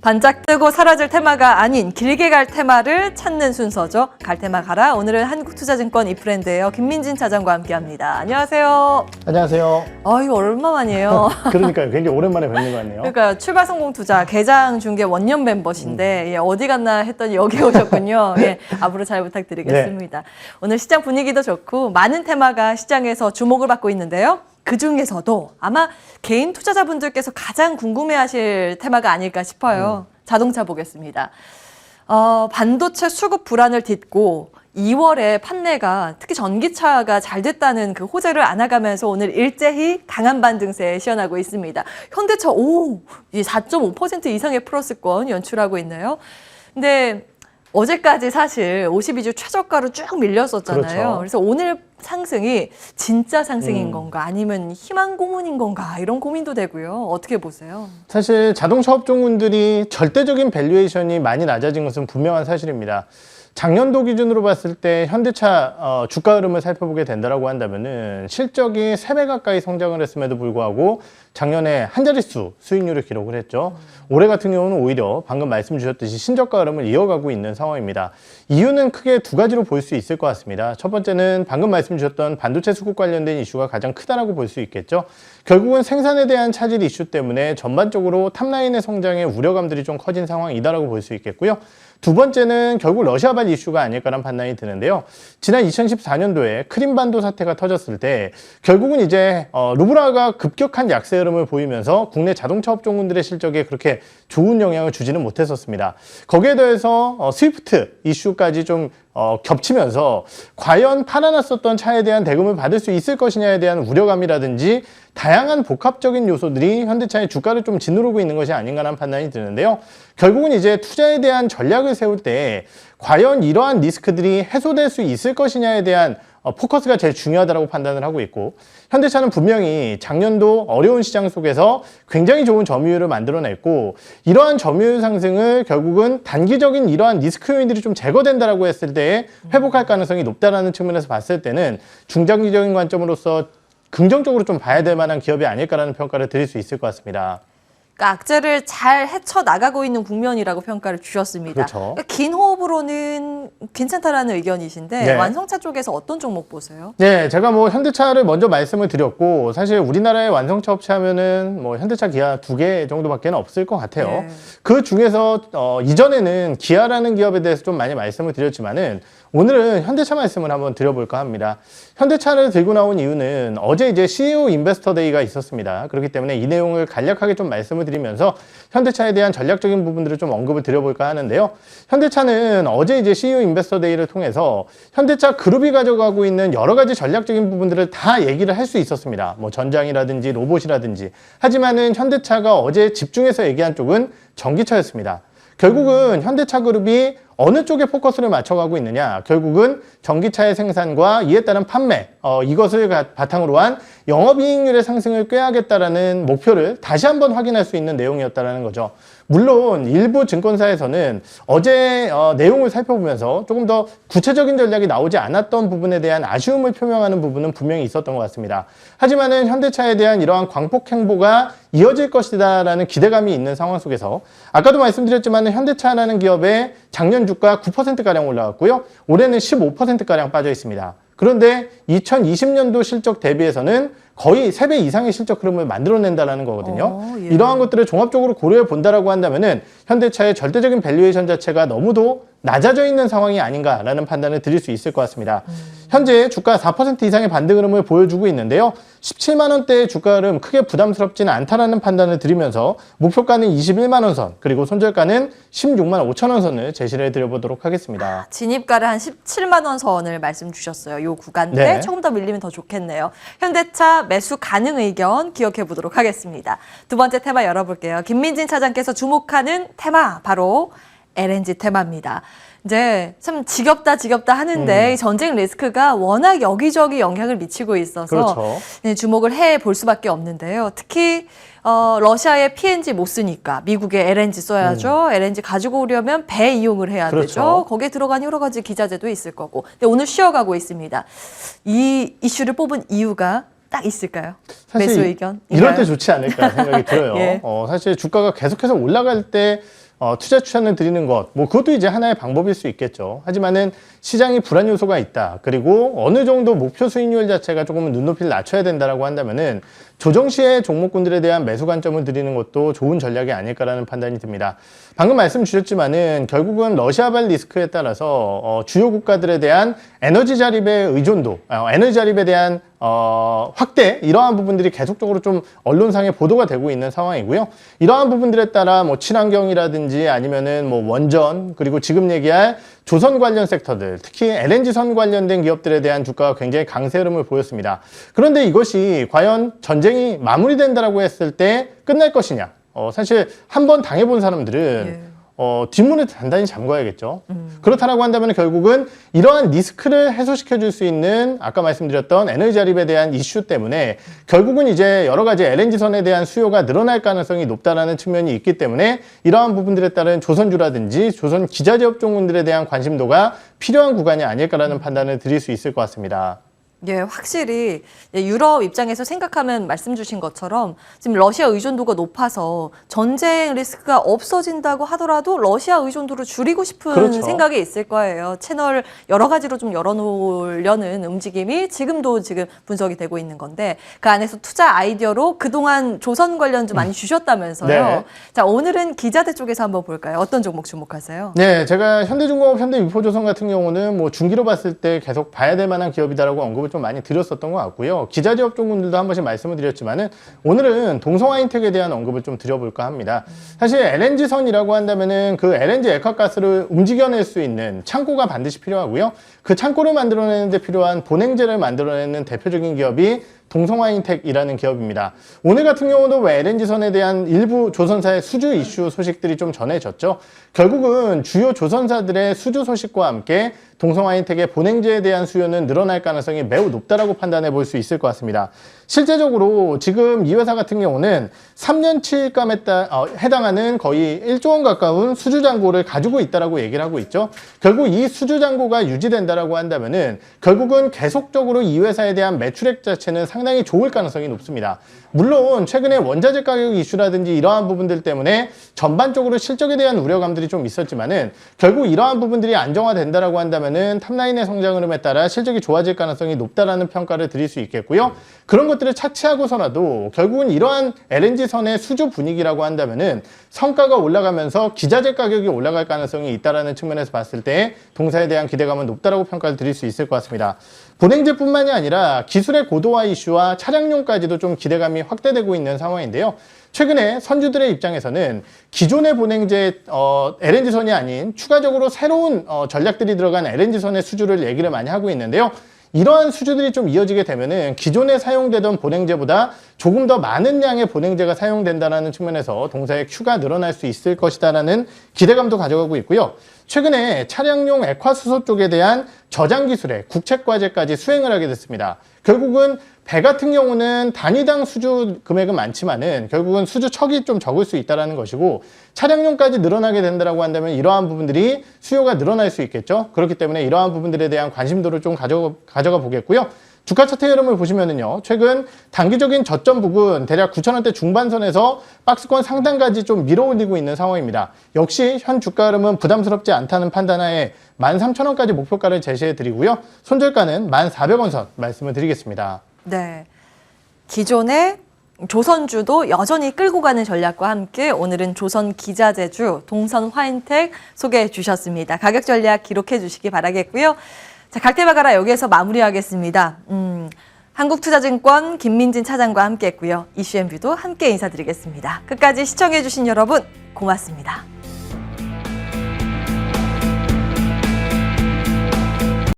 반짝 뜨고 사라질 테마가 아닌 길게 갈 테마를 찾는 순서죠. 갈 테마 가라. 오늘은 한국투자증권 이프렌드예요. 김민진 차장과 함께합니다. 안녕하세요. 안녕하세요. 이거 얼마만이에요? 그러니까요. 굉장히 오랜만에 뵙는 것 같네요. 그러니까 출발성공투자 개장 중계 원년 멤버신데 예, 어디 갔나 했더니 여기 오셨군요. 예, 앞으로 잘 부탁드리겠습니다. 오늘 시장 분위기도 좋고 많은 테마가 시장에서 주목을 받고 있는데요. 그중에서도 아마 개인 투자자분들께서 가장 궁금해하실 테마가 아닐까 싶어요. 자동차 보겠습니다. 반도체 수급 불안을 딛고 2월에 판매가 특히 전기차가 잘 됐다는 그 호재를 안아가면서 오늘 일제히 강한 반등세에 시연하고 있습니다. 현대차 4.5% 이상의 플러스권 연출하고 있네요. 근데 어제까지 사실 52주 최저가로 쭉 밀렸었잖아요. 그렇죠. 그래서 오늘 상승이 진짜 상승인 건가 아니면 희망 고문인 건가 이런 고민도 되고요. 어떻게 보세요? 사실 자동차 업종군들이 절대적인 밸류에이션이 많이 낮아진 것은 분명한 사실입니다. 작년도 기준으로 봤을 때 현대차 주가 흐름을 살펴보게 된다고 한다면은 실적이 3배 가까이 성장을 했음에도 불구하고 작년에 한 자릿수 수익률을 기록을 했죠. 올해 같은 경우는 오히려 방금 말씀 주셨듯이 신저가 흐름을 이어가고 있는 상황입니다. 이유는 크게 두 가지로 볼 수 있을 것 같습니다. 첫 번째는 방금 말씀 주셨던 반도체 수급 관련된 이슈가 가장 크다라고 볼 수 있겠죠. 결국은 생산에 대한 차질 이슈 때문에 전반적으로 탑라인의 성장에 우려감들이 좀 커진 상황이다라고 볼 수 있겠고요. 두 번째는 결국 러시아발 이슈가 아닐까라는 판단이 드는데요. 지난 2014년도에 크림반도 사태가 터졌을 때 결국은 이제 루블화가 급격한 약세 흐름을 보이면서 국내 자동차 업종군들의 실적에 그렇게 좋은 영향을 주지는 못했었습니다. 거기에 더해서 스위프트 이슈까지 좀 겹치면서 과연 팔아놨었던 차에 대한 대금을 받을 수 있을 것이냐에 대한 우려감이라든지 다양한 복합적인 요소들이 현대차의 주가를 좀 짓누르고 있는 것이 아닌가라는 판단이 드는데요. 결국은 이제 투자에 대한 전략을 세울 때 과연 이러한 리스크들이 해소될 수 있을 것이냐에 대한 포커스가 제일 중요하다고 판단을 하고 있고, 현대차는 분명히 작년도 어려운 시장 속에서 굉장히 좋은 점유율을 만들어냈고, 이러한 점유율 상승을 결국은 단기적인 이러한 리스크 요인들이 좀 제거된다라고 했을 때 회복할 가능성이 높다라는 측면에서 봤을 때는 중장기적인 관점으로서 긍정적으로 좀 봐야 될 만한 기업이 아닐까라는 평가를 드릴 수 있을 것 같습니다. 그러니까 악재를 잘 헤쳐나가고 있는 국면이라고 평가를 주셨습니다. 그렇죠. 그러니까 긴 호흡으로는 괜찮다라는 의견이신데 네. 완성차 쪽에서 어떤 종목 보세요? 네, 제가 현대차를 먼저 말씀을 드렸고, 사실 우리나라의 완성차 업체 하면은 현대차, 기아 2개 정도밖에 없을 것 같아요. 네. 그 중에서 이전에는 기아라는 기업에 대해서 좀 많이 말씀을 드렸지만은 오늘은 현대차 말씀을 한번 드려볼까 합니다. 현대차를 들고 나온 이유는 어제 이제 CEO 인베스터 데이가 있었습니다. 그렇기 때문에 이 내용을 간략하게 좀 말씀을 드리면서 현대차에 대한 전략적인 부분들을 좀 언급을 드려볼까 하는데요. 현대차는 어제 이제 CEO 인베스터 데이를 통해서 현대차 그룹이 가져가고 있는 여러 가지 전략적인 부분들을 다 얘기를 할 수 있었습니다. 전장이라든지 로봇이라든지. 하지만은 현대차가 어제 집중해서 얘기한 쪽은 전기차였습니다. 결국은 현대차 그룹이 어느 쪽에 포커스를 맞춰가고 있느냐, 결국은 전기차의 생산과 이에 따른 판매, 이것을 바탕으로 한 영업이익률의 상승을 꾀하겠다라는 목표를 다시 한번 확인할 수 있는 내용이었다는 거죠. 물론 일부 증권사에서는 어제 내용을 살펴보면서 조금 더 구체적인 전략이 나오지 않았던 부분에 대한 아쉬움을 표명하는 부분은 분명히 있었던 것 같습니다. 하지만은 현대차에 대한 이러한 광폭 행보가 이어질 것이다라는 기대감이 있는 상황 속에서 아까도 말씀드렸지만 현대차라는 기업의 작년 주가 9%가량 올라갔고요. 올해는 15%가량 빠져 있습니다. 그런데 2020년도 실적 대비해서는 거의 3배 이상의 실적 흐름을 만들어낸다는 거거든요. 예. 이러한 것들을 종합적으로 고려해 본다라고 한다면은 현대차의 절대적인 밸류에이션 자체가 너무도 낮아져 있는 상황이 아닌가라는 판단을 드릴 수 있을 것 같습니다. 현재 주가 4% 이상의 반등 흐름을 보여주고 있는데요. 17만 원대의 주가 흐름 크게 부담스럽지는 않다라는 판단을 드리면서 목표가는 21만 원 선, 그리고 손절가는 16만 5천 원 선을 제시를 해드려보도록 하겠습니다. 진입가를 한 17만 원 선을 말씀 주셨어요. 요 구간대 네. 조금 더 밀리면 더 좋겠네요. 현대차 매수 가능 의견 기억해 보도록 하겠습니다. 두 번째 테마 열어볼게요. 김민진 차장께서 주목하는 테마 바로 LNG 테마입니다. 이제 참 지겹다 하는데 이 전쟁 리스크가 워낙 여기저기 영향을 미치고 있어서 그렇죠. 네, 주목을 해볼 수밖에 없는데요. 특히 러시아의 PNG 못 쓰니까 미국의 LNG 써야죠. LNG 가지고 오려면 배 이용을 해야 그렇죠. 되죠. 거기에 들어간 여러 가지 기자재도 있을 거고. 근데 오늘 쉬어가고 있습니다. 이 이슈를 뽑은 이유가 딱 있을까요? 매수 의견? 이럴 때 좋지 않을까 생각이 들어요. 예. 사실 주가가 계속해서 올라갈 때 투자 추천을 드리는 것, 뭐 그것도 이제 하나의 방법일 수 있겠죠. 하지만은 시장이 불안 요소가 있다. 그리고 어느 정도 목표 수익률 자체가 조금은 눈높이를 낮춰야 된다라고 한다면은 조정 시에 종목군들에 대한 매수 관점을 드리는 것도 좋은 전략이 아닐까라는 판단이 듭니다. 방금 말씀 주셨지만은 결국은 러시아발 리스크에 따라서 주요 국가들에 대한 에너지 자립의 의존도, 에너지 자립에 대한 확대, 이러한 부분들이 계속적으로 좀 언론상에 보도가 되고 있는 상황이고요. 이러한 부분들에 따라 뭐 친환경이라든지 아니면은 뭐 원전, 그리고 지금 얘기할 조선 관련 섹터들, 특히 LNG선 관련된 기업들에 대한 주가가 굉장히 강세 흐름을 보였습니다. 그런데 이것이 과연 전쟁이 마무리된다라고 했을 때 끝날 것이냐? 사실 한번 당해본 사람들은 뒷문을 단단히 잠궈야겠죠. 그렇다라고 한다면 결국은 이러한 리스크를 해소시켜 줄 수 있는 아까 말씀드렸던 에너지 자립에 대한 이슈 때문에 결국은 이제 여러 가지 LNG선에 대한 수요가 늘어날 가능성이 높다라는 측면이 있기 때문에 이러한 부분들에 따른 조선주라든지 조선 기자재 업종군들에 대한 관심도가 필요한 구간이 아닐까라는 판단을 드릴 수 있을 것 같습니다. 예, 확실히 유럽 입장에서 생각하면 말씀 주신 것처럼 지금 러시아 의존도가 높아서 전쟁 리스크가 없어진다고 하더라도 러시아 의존도를 줄이고 싶은 그렇죠. 생각이 있을 거예요. 채널 여러 가지로 좀 열어놓으려는 움직임이 지금 분석이 되고 있는 건데 그 안에서 투자 아이디어로 그동안 조선 관련 좀 많이 주셨다면서요. 네. 자, 오늘은 기자재 쪽에서 한번 볼까요? 어떤 종목 주목하세요? 네, 제가 현대중공업, 현대유포조선 같은 경우는 뭐 중기로 봤을 때 계속 봐야 될 만한 기업이다라고 언급을 좀 많이 드렸었던 것 같고요. 기자재 업종군들도 한 번씩 말씀을 드렸지만은 오늘은 동성화인텍에 대한 언급을 좀 드려볼까 합니다. 사실 LNG선이라고 한다면은 그 LNG 액화가스를 움직여낼 수 있는 창고가 반드시 필요하고요. 그 창고를 만들어내는 데 필요한 본행제를 만들어내는 대표적인 기업이 동성화인텍이라는 기업입니다. 오늘 같은 경우도 왜 LNG선에 대한 일부 조선사의 수주 이슈 소식들이 좀 전해졌죠. 결국은 주요 조선사들의 수주 소식과 함께 동성화인텍의 본행제에 대한 수요는 늘어날 가능성이 매우 높다라고 판단해 볼 수 있을 것 같습니다. 실제적으로 지금 이 회사 같은 경우는 3년치감에 해당하는 거의 1조 원 가까운 수주 잔고를 가지고 있다라고 얘기를 하고 있죠. 결국 이 수주 잔고가 유지된다라고 한다면은 결국은 계속적으로 이 회사에 대한 매출액 자체는 상당히 좋을 가능성이 높습니다. 물론 최근에 원자재 가격 이슈라든지 이러한 부분들 때문에 전반적으로 실적에 대한 우려감들이 좀 있었지만은 결국 이러한 부분들이 안정화된다라고 한다면은 탑라인의 성장 흐름에 따라 실적이 좋아질 가능성이 높다라는 평가를 드릴 수 있겠고요. 그런 것들을 차치하고서라도 결국은 이러한 LNG선의 수주 분위기라고 한다면은 성과가 올라가면서 기자재 가격이 올라갈 가능성이 있다라는 측면에서 봤을 때 동사에 대한 기대감은 높다라고 평가를 드릴 수 있을 것 같습니다. 본행제뿐만이 아니라 기술의 고도화 이슈와 차량용까지도 좀 기대감이 확대되고 있는 상황인데요. 최근에 선주들의 입장에서는 기존의 본행제 LNG선이 아닌 추가적으로 새로운 전략들이 들어간 LNG선의 수주를 얘기를 많이 하고 있는데요. 이러한 수주들이 좀 이어지게 되면은 기존에 사용되던 본행제보다 조금 더 많은 양의 본행제가 사용된다는 측면에서 동사의 Q가 늘어날 수 있을 것이다라는 기대감도 가져가고 있고요. 최근에 차량용 액화수소 쪽에 대한 저장 기술의 국책과제까지 수행을 하게 됐습니다. 결국은 배 같은 경우는 단위당 수주 금액은 많지만은 결국은 수주 척이 좀 적을 수 있다는 것이고 차량용까지 늘어나게 된다고 한다면 이러한 부분들이 수요가 늘어날 수 있겠죠. 그렇기 때문에 이러한 부분들에 대한 관심도를 좀 가져가 보겠고요. 주가 차트 흐름을 보시면은요, 최근 단기적인 저점 부근 대략 9,000원대 중반선에서 박스권 상단까지 좀 밀어올리고 있는 상황입니다. 역시 현 주가 흐름은 부담스럽지 않다는 판단하에 13,000원까지 목표가를 제시해 드리고요. 손절가는 1,400원 선 말씀을 드리겠습니다. 네. 기존의 조선주도 여전히 끌고 가는 전략과 함께 오늘은 조선 기자재주 동선화인텍 소개해 주셨습니다. 가격 전략 기록해 주시기 바라겠고요. 자, 갈대박아라 여기에서 마무리하겠습니다. 한국투자증권 김민진 차장과 함께 했고요. 이슈앤뷰도 함께 인사드리겠습니다. 끝까지 시청해 주신 여러분 고맙습니다.